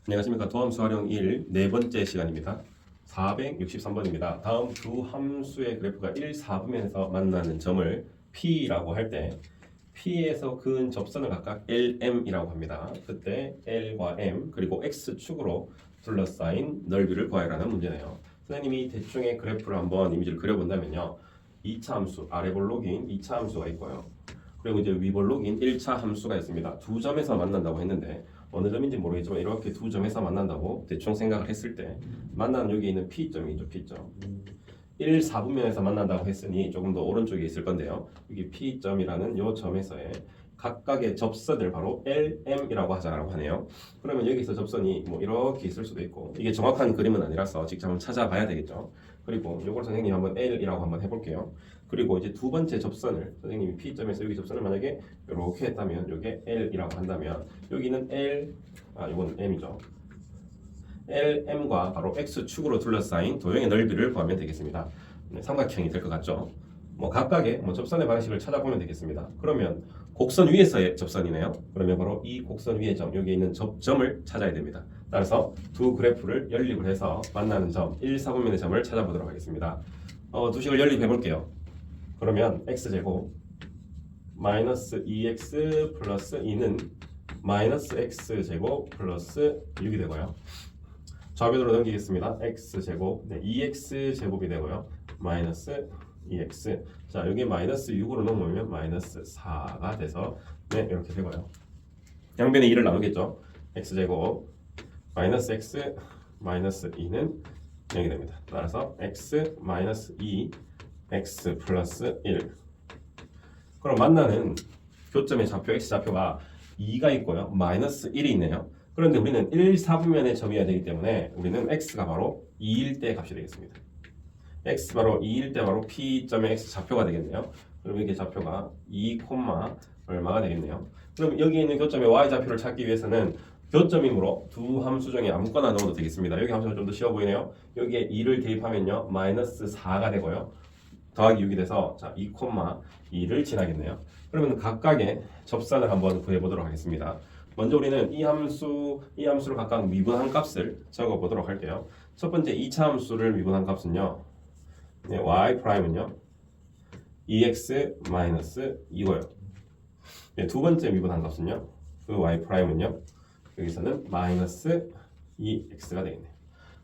안녕하십니까. 도함수 활용 1 네 번째 시간입니다. 463번입니다. 다음 두 함수의 그래프가 1, 4분면에서 만나는 점을 P라고 할 때 P에서 그은 접선을 각각 LM이라고 합니다. 그때 L과 M 그리고 X축으로 둘러싸인 넓이를 구하라는 문제네요. 선생님이 대충의 그래프를 한번 이미지를 그려본다면요. 2차 함수, 아래 볼록인 2차 함수가 있고요. 그리고 이제 위볼록인 1차 함수가 있습니다. 두 점에서 만난다고 했는데 어느 점인지 모르겠지만 이렇게 두 점에서 만난다고 대충 생각을 했을 때 만나는 여기 있는 P점이죠. P점 1, 4분면에서 만난다고 했으니 조금 더 오른쪽에 있을 건데요. 여기 P점이라는 이 점에서의 각각의 접선을 바로 LM이라고 하자라고 하네요. 그러면 여기서 접선이 뭐 이렇게 있을 수도 있고 이게 정확한 그림은 아니라서 직접 한번 찾아봐야 되겠죠. 그리고 이걸 선생님이 한번 L이라고 한번 해볼게요. 그리고 이제 두 번째 접선을 선생님이 P점에서 여기 접선을 만약에 이렇게 했다면 이게 L이라고 한다면 여기는 이건 M이죠. LM과 바로 X축으로 둘러싸인 도형의 넓이를 구하면 되겠습니다. 삼각형이 될 것 같죠? 뭐 각각의 접선의 방식을 찾아보면 되겠습니다. 그러면 곡선 위에서의 접선이네요. 그러면 바로 이 곡선 위의 점, 여기에 있는 접점을 찾아야 됩니다. 따라서 두 그래프를 연립을 해서 만나는 점, 1, 4분면의 점을 찾아보도록 하겠습니다. 두 식을 연립해 볼게요. 그러면 x제곱 마이너스 2x 플러스 2는 마이너스 x제곱 플러스 6이 되고요. 좌변으로 넘기겠습니다. x제곱 2x제곱이 되고요. 마이너스 2x. 자, 여기 마이너스 6으로 넘으면 마이너스 4가 돼서 이렇게 되고요. 양변에 2를 나누겠죠. x제곱 마이너스 x 마이너스 2는 0이 됩니다. 따라서 x 마이너스 2 x 플러스 1. 그럼 만나는 교점의 좌표 x좌표가 2가 있고요. 마이너스 1이 있네요. 그런데 우리는 1, 4분면의 점이어야 되기 때문에 우리는 x가 바로 2일 때 값이 되겠습니다. x 바로 2일 때 바로 P점의 x 좌표가 되겠네요. 그럼 이게 좌표가 2, 얼마가 되겠네요. 그럼 여기 있는 교점의 y 좌표를 찾기 위해서는 교점이므로 두 함수 중에 아무거나 넣어도 되겠습니다. 여기 함수가 좀 더 쉬워 보이네요. 여기에 2를 대입하면요. 마이너스 4가 되고요. 더하기 6이 돼서 2, 2를 지나겠네요. 그러면 각각의 접선을 한번 구해보도록 하겠습니다. 먼저 우리는 이 함수를 각각 미분한 값을 적어보도록 할게요. 첫 번째 2차 함수를 미분한 값은요. y''은요. 2x 마이너스 2고요. 두 번째 미분한 값은요. 그 y''은요. 여기서는 마이너스 2x가 되겠네요.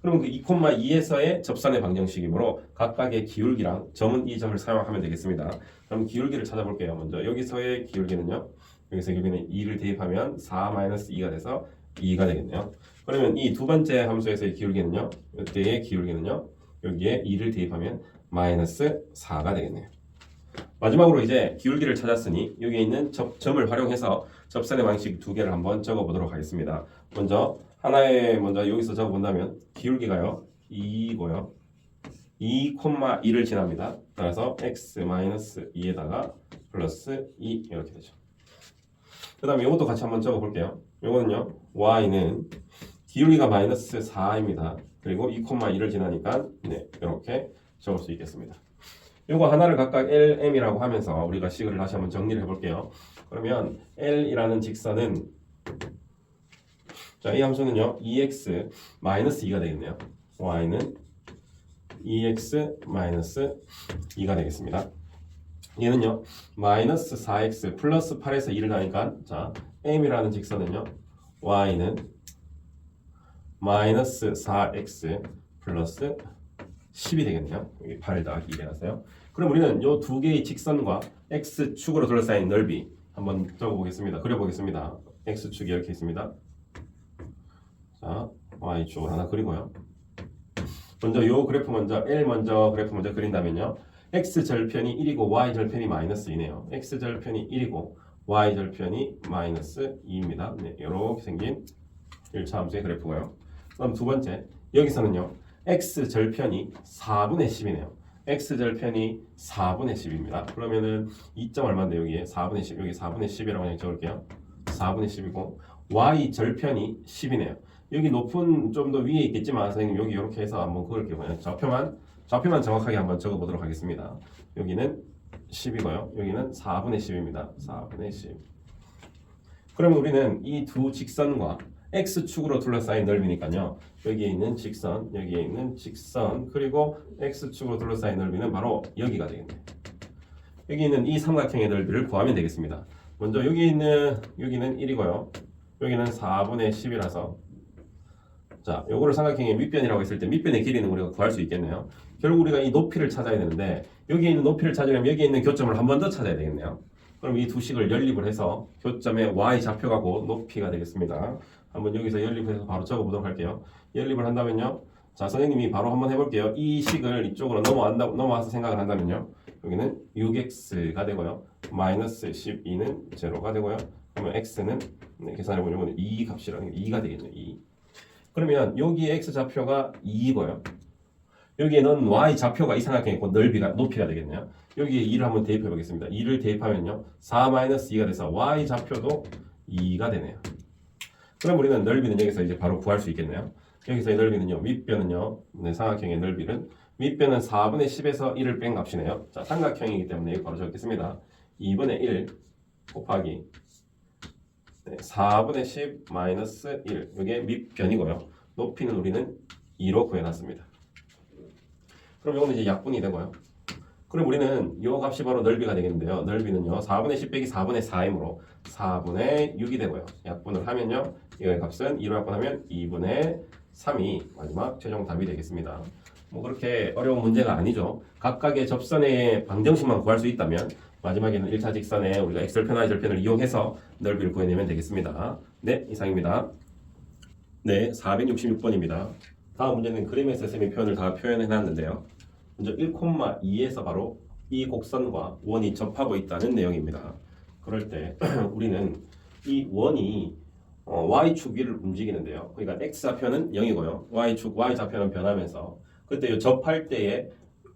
그럼 그 2,2에서의 접선의 방정식이므로 각각의 기울기랑 점은 이 점을 사용하면 되겠습니다. 그럼 기울기를 찾아볼게요. 먼저 여기서의 기울기는요. 여기서 기울기는 2를 대입하면 4-2가 돼서 2가 되겠네요. 그러면 이 두 번째 함수에서의 기울기는요. 이때의 기울기는요. 여기에 2를 대입하면 마이너스 4가 되겠네요. 마지막으로 이제 기울기를 찾았으니 여기에 있는 점을 활용해서 접선의 방식 두 개를 한번 적어보도록 하겠습니다. 먼저 여기서 적어본다면 기울기가요 2고요 2,2를 지납니다. 따라서 x-2에다가 플러스 2 이렇게 되죠. 그 다음에 이것도 같이 한번 적어볼게요. 이거는요 y는 기울기가 마이너스 4입니다. 그리고 2,2를 지나니까 이렇게 적을 수 있겠습니다. 이거 하나를 각각 LM이라고 하면서 우리가 식을 다시 한번 정리를 해볼게요. 그러면 L이라는 직선은 이 함수는요 2x 마이너스 2가 되겠네요. y는 2x 마이너스 2가 되겠습니다. 얘는요 마이너스 4x 플러스 8에서 2를 하니까 m이라는 직선은요 y는 마이너스 4x 플러스 10이 되겠네요. 여기 8 더하기 2를 하세요. 그럼 우리는 이 두 개의 직선과 x축으로 둘러싸인 넓이 한번 적어보겠습니다. 그려보겠습니다. x축이 이렇게 있습니다. y축을 하나 그리고요. 먼저 이 그래프 그래프 먼저 그린다면요. x절편이 1이고 y절편이 마이너스 2네요. x절편이 1이고 y절편이 마이너스 2입니다. 이렇게 생긴 1차 함수의 그래프고요. 그럼 두 번째, 여기서는요. x절편이 4분의 10이네요. x절편이 4분의 10입니다. 그러면은 2점 얼마인데 여기에 4분의 10, 여기 4분의 10이라고 그냥 적을게요. 4분의 10이고 y절편이 10이네요. 여기 높은 좀 더 위에 있겠지만 선생님 여기 이렇게 해서 한번 그을게요. 그냥 좌표만 정확하게 한번 적어보도록 하겠습니다. 여기는 10이고요. 여기는 4분의 10입니다. 4분의 10. 그러면 우리는 이 두 직선과 x축으로 둘러싸인 넓이니까요. 여기에 있는 직선, 여기에 있는 직선, 그리고 x축으로 둘러싸인 넓이는 바로 여기가 되겠네요. 여기 있는 이 삼각형의 넓이를 구하면 되겠습니다. 먼저 여기는 1이고요. 여기는 4분의 10이라서 자, 요거를 삼각형의 밑변이라고 했을 때 밑변의 길이는 우리가 구할 수 있겠네요. 결국 우리가 이 높이를 찾아야 되는데 여기에 있는 높이를 찾으려면 여기에 있는 교점을 한 번 더 찾아야 되겠네요. 그럼 이 두 식을 연립을 해서 교점의 y 좌표가 곧 높이가 되겠습니다. 한번 여기서 연립해서 바로 적어보도록 할게요. 연립을 한다면요. 자, 선생님이 바로 한번 해볼게요. 이 식을 이쪽으로 넘어와서 생각을 한다면요. 여기는 6x가 되고요. 마이너스 12는 제로가 되고요. 그러면 x는 계산해보려면 2 값이라는 게 2가 되겠네요. 2. 그러면 여기에 x 좌표가 2이고요. 여기에는 y 좌표가 이 삼각형의 높이가 되겠네요. 여기에 2를 한번 대입해 보겠습니다. 2를 대입하면요. 4-2가 돼서 y 좌표도 2가 되네요. 그럼 우리는 넓이는 여기서 이제 바로 구할 수 있겠네요. 여기서의 넓이는요. 밑변은요. 삼각형의 넓이는 밑변은 4분의 10에서 1을 뺀 값이네요. 자, 삼각형이기 때문에 여기 바로 적겠습니다. 2분의 1 곱하기 4분의 10 마이너스 1 이게 밑변이고요. 높이는 우리는 2로 구해놨습니다. 그럼 이거는 이제 약분이 되고요. 그럼 우리는 이 값이 바로 넓이가 되겠는데요. 넓이는요. 4분의 10 빼기 4분의 4이므로 4분의 6이 되고요. 약분을 하면요. 이거의 값은 2로 약분하면 2분의 3이 마지막 최종 답이 되겠습니다. 뭐 그렇게 어려운 문제가 아니죠. 각각의 접선의 방정식만 구할 수 있다면 마지막에는 1차 직선에 우리가 x절편, y절편을 이용해서 넓이를 구해내면 되겠습니다. 네, 이상입니다. 네, 466번입니다. 다음 문제는 그림에서 쌤이 표현을 다 표현해놨는데요. 먼저 1,2에서 바로 이 곡선과 원이 접하고 있다는 내용입니다. 그럴 때 우리는 이 원이 y축 위를 움직이는데요. 그러니까 x좌표는 0이고요. y좌표는 변하면서 그때 요 접할 때에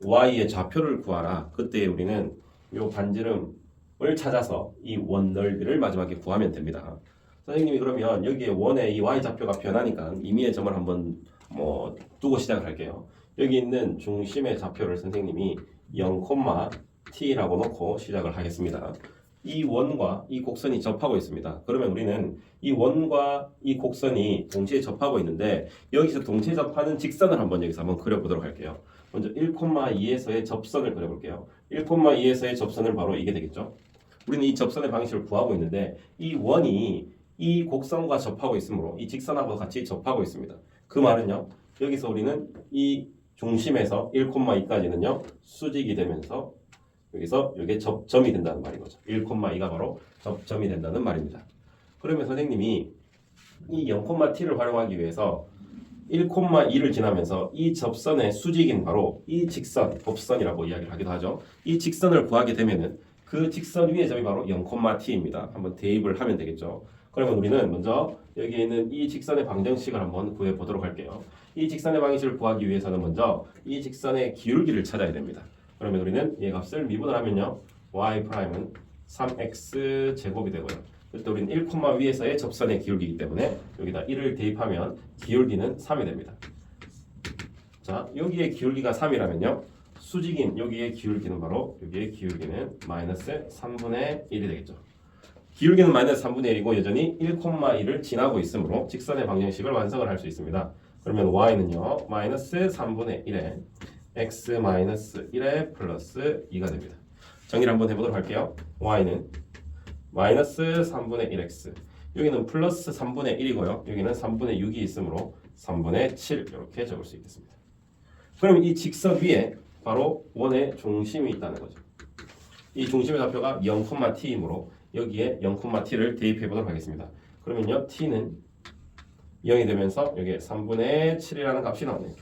y의 좌표를 구하라. 그때 우리는 요 반지름을 찾아서 이 원 넓이를 마지막에 구하면 됩니다. 선생님이 그러면 여기에 원의 이 y좌표가 변하니까 임의의 점을 한번 두고 시작을 할게요. 여기 있는 중심의 좌표를 선생님이 0,t라고 놓고 시작을 하겠습니다. 이 원과 이 곡선이 접하고 있습니다. 그러면 우리는 이 원과 이 곡선이 동시에 접하고 있는데 여기서 동시에 접하는 직선을 여기서 한번 그려보도록 할게요. 먼저 1,2에서의 접선을 그려볼게요. 1,2에서의 접선은 바로 이게 되겠죠. 우리는 이 접선의 방식을 구하고 있는데 이 원이 이 곡선과 접하고 있으므로 이 직선하고 같이 접하고 있습니다. 그 말은요. 여기서 우리는 이 중심에서 1,2까지는요. 수직이 되면서 여기서 이게 접점이 된다는 말인 거죠. 1,2가 바로 접점이 된다는 말입니다. 그러면 선생님이 이 0,t를 활용하기 위해서 1,2를 지나면서 이 접선의 수직인 바로 이 직선, 법선이라고 이야기를 하기도 하죠. 이 직선을 구하게 되면은 그 직선 위의 점이 바로 0,t입니다. 한번 대입을 하면 되겠죠. 그러면 우리는 먼저 여기에 있는 이 직선의 방정식을 한번 구해 보도록 할게요. 이 직선의 방정식을 구하기 위해서는 먼저 이 직선의 기울기를 찾아야 됩니다. 그러면 우리는 이 값을 미분을 하면요. y'은 3x 제곱이 되고요. 그때 우리는 1, 위에서의 접선의 기울기이기 때문에 여기다 1을 대입하면 기울기는 3이 됩니다. 자, 여기에 기울기가 3이라면요. 수직인 여기에 기울기는 바로 여기에 기울기는 마이너스 3분의 1이 되겠죠. 기울기는 마이너스 3분의 1이고 여전히 1,1을 지나고 있으므로 직선의 방정식을 완성을 할 수 있습니다. 그러면 y는요. 마이너스 3분의 1에 x 마이너스 1에 플러스 2가 됩니다. 정리를 한번 해보도록 할게요. y는 마이너스 3분의 1x 여기는 플러스 3분의 1이고요. 여기는 3분의 6이 있으므로 3분의 7 이렇게 적을 수 있겠습니다. 그럼 이 직선 위에 바로 원의 중심이 있다는 거죠. 이 중심의 좌표가 0,t이므로 여기에 0,t를 대입해 보도록 하겠습니다. 그러면요. t는 0이 되면서 여기에 3분의 7이라는 값이 나오네요.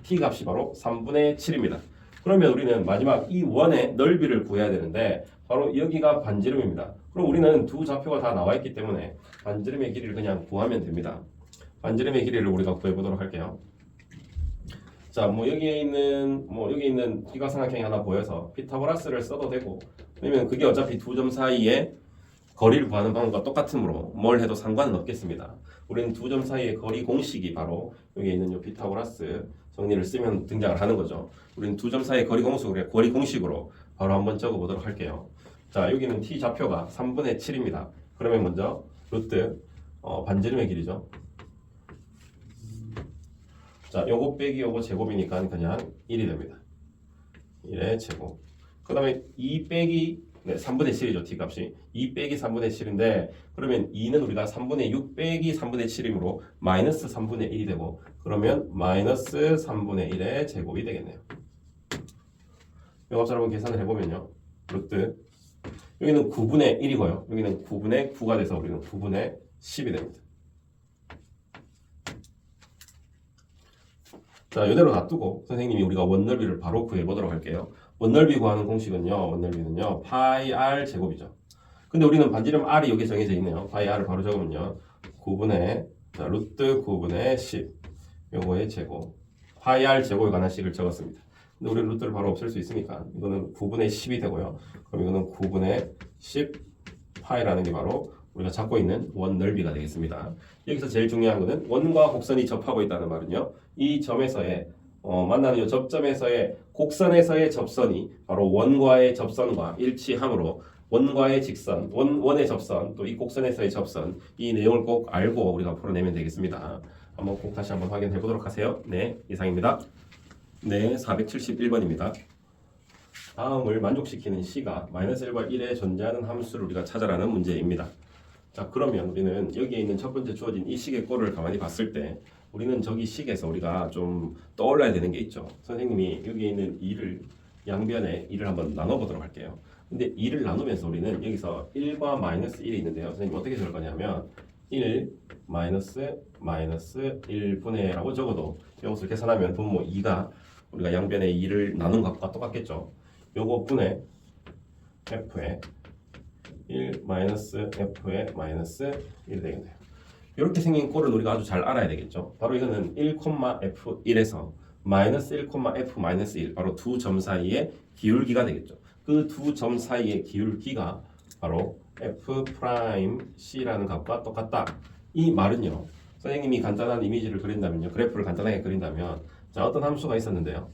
t 값이 바로 3분의 7입니다. 그러면 우리는 마지막 이 원의 넓이를 구해야 되는데 바로 여기가 반지름입니다. 그럼 우리는 두 좌표가 다 나와 있기 때문에 반지름의 길이를 그냥 구하면 됩니다. 반지름의 길이를 우리가 구해 보도록 할게요. 자, 여기 있는 기각삼각형이 하나 보여서 피타고라스를 써도 되고 왜냐면 그게 어차피 두 점 사이에 거리를 구하는 방법과 똑같으므로 뭘 해도 상관은 없겠습니다. 우리는 두 점 사이의 거리 공식이 바로 여기 있는 요 피타고라스 정리를 쓰면 등장을 하는 거죠. 우리는 두 점 사이의 거리 공식으로 바로 한번 적어 보도록 할게요. 자, 여기는 t 좌표가 3분의 7입니다. 그러면 먼저 루트 반지름의 길이죠. 자, 요거 빼기 요거 제곱이니까 그냥 1이 됩니다. 1의 제곱. 그 다음에 2 빼기 3분의 7이죠. t값이 2 빼기 3분의 7인데 그러면 2는 우리가 3분의 6 빼기 3분의 7이므로 마이너스 3분의 1이 되고 그러면 마이너스 3분의 1의 제곱이 되겠네요. 이것처럼 한번 계산을 해보면요. 루트 여기는 9분의 1이고요. 여기는 9분의 9가 돼서 우리는 9분의 10이 됩니다. 자, 이대로 놔두고 선생님이 우리가 원넓이를 바로 구해보도록 할게요. 원넓이 구하는 공식은요. 원넓이는요. 파이 r 제곱이죠. 근데 우리는 반지름 r이 여기 정해져 있네요. 파이 r을 바로 적으면요. 9분의 자, 루트 9분의 10 요거의 제곱 파이 r 제곱에 관한 식을 적었습니다. 근데 우리 루트를 바로 없앨 수 있으니까 이거는 9분의 10이 되고요. 그럼 이거는 9분의 10 파이라는 게 바로 우리가 잡고 있는 원 넓이가 되겠습니다. 여기서 제일 중요한 것은 원과 곡선이 접하고 있다는 말은요. 이 점에서의 만나는 이 접점에서의 곡선에서의 접선이 바로 원과의 접선과 일치하므로 원과의 직선, 원의 접선, 또 이 곡선에서의 접선 이 내용을 꼭 알고 우리가 풀어내면 되겠습니다. 한번 꼭 다시 한번 확인해 보도록 하세요. 네, 이상입니다. 네, 471번입니다. 다음을 만족시키는 C가 -1과 1에 존재하는 함수를 우리가 찾아라는 문제입니다. 자, 그러면 우리는 여기에 있는 첫 번째 주어진 이 식의 꼴을 가만히 봤을 때 우리는 저기 식에서 우리가 좀 떠올라야 되는 게 있죠. 선생님이 여기에 있는 2를 양변에 2를 한번 나눠보도록 할게요. 근데 2를 나누면서 우리는 여기서 1과 -1이 있는데요. 선생님 어떻게 적을 거냐면 1 1분의 라고 적어도 이것을 계산하면 분모 2가 우리가 양변에 2를 나눈 것과 똑같겠죠. 요거 분의 f에 1 f에 -1 되겠네요. 이렇게 생긴 꼴을 우리가 아주 잘 알아야 되겠죠. 바로 이거는 1,f1에서 -1,f-1 바로 두 점 사이의 기울기가 되겠죠. 그 두 점 사이의 기울기가 바로 f'C라는 값과 똑같다. 이 말은요. 선생님이 간단한 이미지를 그린다면요. 그래프를 간단하게 그린다면 자, 어떤 함수가 있었는데요.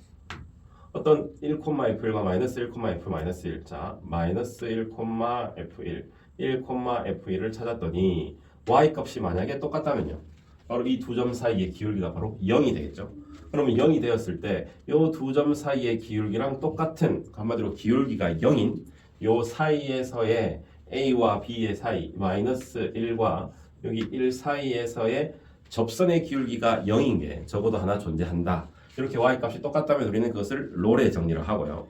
어떤 1,f1과 -1,f-1 자, -1,f1 1,f1을 찾았더니 y값이 만약에 똑같다면요. 바로 이 두 점 사이의 기울기가 바로 0이 되겠죠. 그러면 0이 되었을 때 이 두 점 사이의 기울기랑 똑같은 한마디로 기울기가 0인 이 사이에서의 a와 b의 사이 -1과 여기 1 사이에서의 접선의 기울기가 0인 게 적어도 하나 존재한다. 이렇게 y값이 똑같다면 우리는 그것을 롤의 정리를 하고요.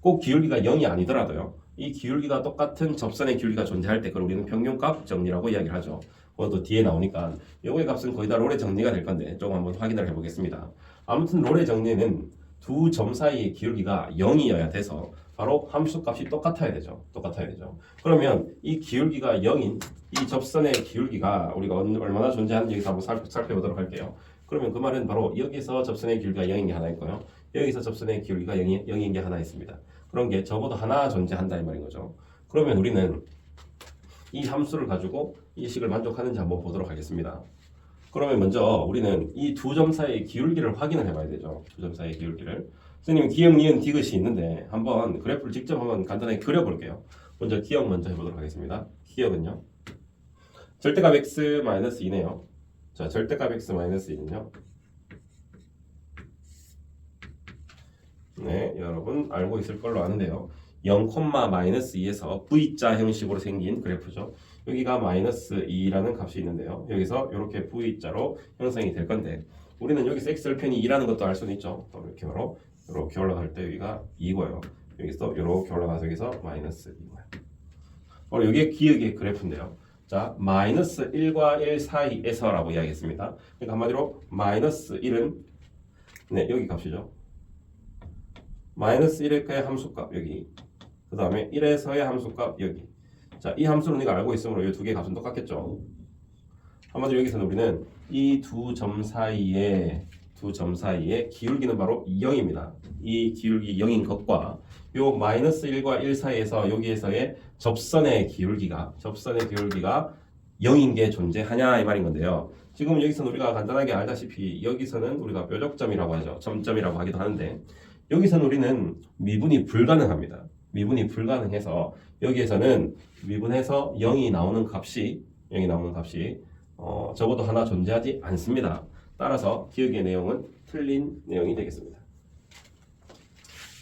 꼭 기울기가 0이 아니더라도요. 이 기울기가 똑같은 접선의 기울기가 존재할 때 그걸 우리는 평균값 정리라고 이야기를 하죠. 그것도 뒤에 나오니까 요거의 값은 거의 다 롤의 정리가 될 건데 조금 한번 확인을 해보겠습니다. 아무튼 롤의 정리는 두 점 사이의 기울기가 0이어야 돼서 바로 함수값이 똑같아야 되죠. 그러면 이 기울기가 0인 이 접선의 기울기가 우리가 얼마나 존재하는지 여기서 한번 살펴보도록 할게요. 그러면 그 말은 바로 여기서 접선의 기울기가 0인 게 하나 있고요. 여기서 접선의 기울기가 0인 게 하나 있습니다. 그런 게 적어도 하나 존재한다 이 말인 거죠. 그러면 우리는 이 함수를 가지고 이 식을 만족하는지 한번 보도록 하겠습니다. 그러면 먼저 우리는 이 두 점 사이의 기울기를 확인을 해봐야 되죠. 두 점 사이의 기울기를. 선생님 기억, 니은, 디귿이 있는데 한번 그래프를 직접 한번 간단하게 그려볼게요. 먼저 기억 먼저 해보도록 하겠습니다. 기억은요. 절대값 x-2네요. 자, 절대값 x-2는요. 네, 여러분 알고 있을 걸로 아는데요. 0,-2에서 V자 형식으로 생긴 그래프죠. 여기가 -2라는 값이 있는데요. 여기서 이렇게 V자로 형성이 될 건데 우리는 여기서 x절편이 2라는 것도 알 수는 있죠. 이렇게 바로 이렇게 올라갈 때 여기가 2고요. 여기서 이렇게 올라가서 여기서 -2고요. 바로 이게 기억의 그래프인데요. 자, -1과 1 사이에서라고 이야기했습니다. 그러니까 한마디로 -1은 네, 여기 값이죠. -1에서의 함수값 여기. 그 다음에 1에서의 함수값 여기. 자, 이 함수는 우리가 알고 있으므로 이 두 개의 값은 똑같겠죠. 한마디로 여기서는 우리는 이 두 점 사이의 기울기는 바로 0입니다. 이 기울기 0인 것과 요 -1과 1 사이에서 여기에서의 접선의 기울기가 0인 게 존재하냐 이 말인 건데요. 지금 여기서는 우리가 간단하게 알다시피 여기서는 우리가 뾰족점이라고 하죠. 점점이라고 하기도 하는데 여기서는 우리는 미분이 불가능합니다. 미분이 불가능해서 여기에서는 미분해서 0이 나오는 값이 적어도 하나 존재하지 않습니다. 따라서 기억의 내용은 틀린 내용이 되겠습니다.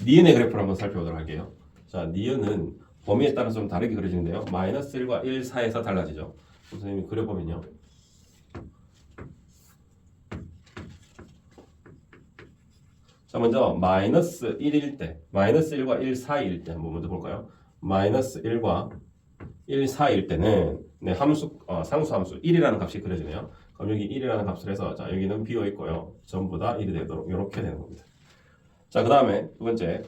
니은의 그래프를 한번 살펴보도록 할게요. 자, 니은은 범위에 따라서 좀 다르게 그려지는데요. 마이너스 1과 1 사이에서 달라지죠. 선생님이 그려보면요. 자, 먼저 마이너스 1일 때, 마이너스 1과 1 사이일 때 한번 먼저 볼까요? 마이너스 1과 1 사이일 때는 네, 상수 함수 1이라는 값이 그려지네요. 그럼 여기 1이라는 값을 해서 자, 여기는 비어 있고요. 전부 다 1이 되도록 이렇게 되는 겁니다. 자, 그 다음에 두 번째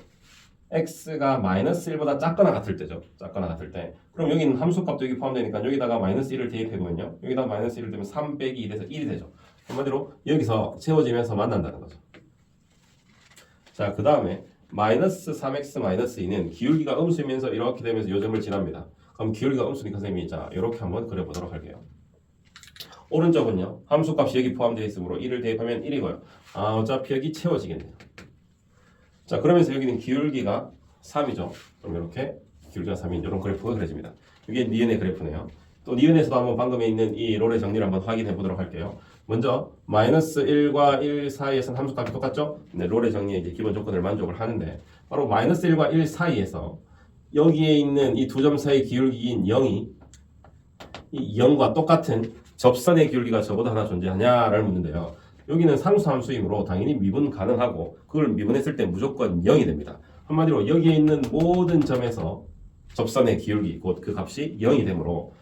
x가 마이너스 1보다 작거나 같을 때죠. 작거나 같을 때. 그럼 여기는 함수값도 여기 포함되니까 여기다가 마이너스 1을 대입해보면요. 여기다가 마이너스 1을 대면 3 빼기 2 돼서 1이 되죠. 한마디로 여기서 채워지면서 만난다는 거죠. 자, 그 다음에 마이너스 3x 마이너스 2는 기울기가 음수이면서 이렇게 되면서 요점을 지납니다. 그럼 기울기가 음수니까 선생님이 자 이렇게 한번 그려보도록 할게요. 오른쪽은요. 함수값이 여기 포함되어 있으므로 1을 대입하면 1이고요. 아, 어차피 여기 채워지겠네요. 자, 그러면서 여기는 기울기가 3이죠. 그럼 이렇게 기울기가 3인 이런 그래프가 그려집니다. 이게 니은의 그래프네요. 또 니은에서도 한번 방금에 있는 이 롤의 정리를 한번 확인해 보도록 할게요. 먼저 마이너스 1과 1 사이에서는 함수값이 똑같죠? 네, 롤의 정리의 이제 기본 조건을 만족을 하는데 바로 마이너스 1과 1 사이에서 여기에 있는 이 두 점 사이 기울기인 0이 이 0과 똑같은 접선의 기울기가 저보다 하나 존재하냐를 묻는데요. 여기는 상수 함수이므로 당연히 미분 가능하고 그걸 미분했을 때 무조건 0이 됩니다. 한마디로 여기에 있는 모든 점에서 접선의 기울기 곧 그 값이 0이 되므로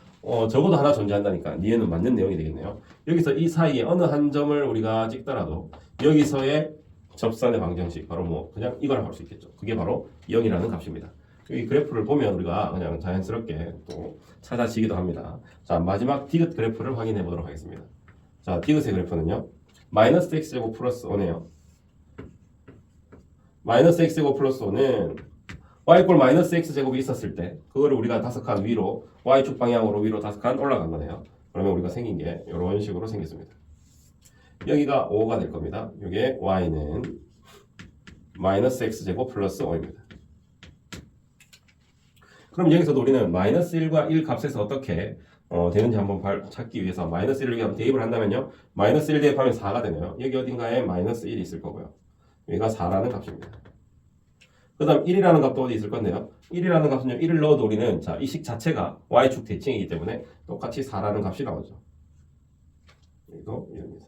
적어도 하나 존재한다니까 니은은 맞는 내용이 되겠네요. 여기서 이 사이에 어느 한 점을 우리가 찍더라도 여기서의 접선의 방정식 바로 뭐 그냥 이거라 할 수 있겠죠. 그게 바로 0이라는 값입니다. 이 그래프를 보면 우리가 그냥 자연스럽게 또 찾아지기도 합니다. 자, 마지막 디귿 그래프를 확인해 보도록 하겠습니다. 자, 디귿의 그래프는요. 마이너스 x제곱 플러스 5네요. 마이너스 x제곱 플러스 5는 y = 마이너스 x제곱이 있었을 때 그거를 우리가 5칸 위로 y축 방향으로 위로 5칸 올라간 거네요. 그러면 우리가 생긴 게 이런 식으로 생겼습니다. 여기가 5가 될 겁니다. 이게 y는 마이너스 x제곱 플러스 5입니다. 그럼 여기서도 우리는 마이너스 1과 1 값에서 어떻게 되는지 한번 찾기 위해서 마이너스 1을 여기 대입을 한다면요. 마이너스 1 대입하면 4가 되네요. 여기 어딘가에 마이너스 1이 있을 거고요. 여기가 4라는 값입니다. 그 다음 1이라는 값도 어디 있을 건데요. 1이라는 값은요. 1을 넣어도 우리는 자, 이 식 자체가 y축 대칭이기 때문에 똑같이 4라는 값이 나오죠. 여기도 1입니다.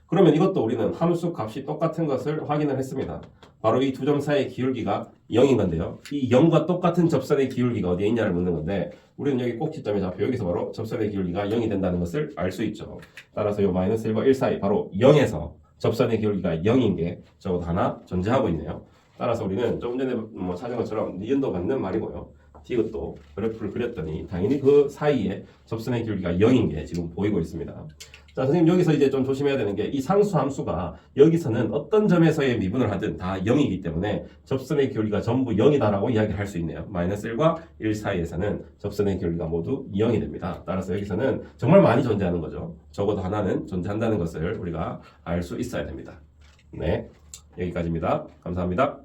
그러면 이것도 우리는 함수 값이 똑같은 것을 확인을 했습니다. 바로 이 두 점 사이의 기울기가 0인 건데요. 이 0과 똑같은 접선의 기울기가 어디에 있냐를 묻는 건데 우리는 여기 꼭지점에 잡혀 여기서 바로 접선의 기울기가 0이 된다는 것을 알 수 있죠. 따라서 이 마이너스 1과 1 사이 바로 0에서 접선의 기울기가 0인 게 적어도 하나 존재하고 있네요. 따라서 우리는 조금 전에 찾은 것처럼 니은도 맞는 말이고요. 디귿도 그래프를 그렸더니 당연히 그 사이에 접선의 기울기가 0인 게 지금 보이고 있습니다. 자, 선생님 여기서 이제 좀 조심해야 되는 게 이 상수 함수가 여기서는 어떤 점에서의 미분을 하든 다 0이기 때문에 접선의 기울기가 전부 0이다라고 이야기를 할 수 있네요. 마이너스 1과 1 사이에서는 접선의 기울기가 모두 0이 됩니다. 따라서 여기서는 정말 많이 존재하는 거죠. 적어도 하나는 존재한다는 것을 우리가 알 수 있어야 됩니다. 네, 여기까지입니다. 감사합니다.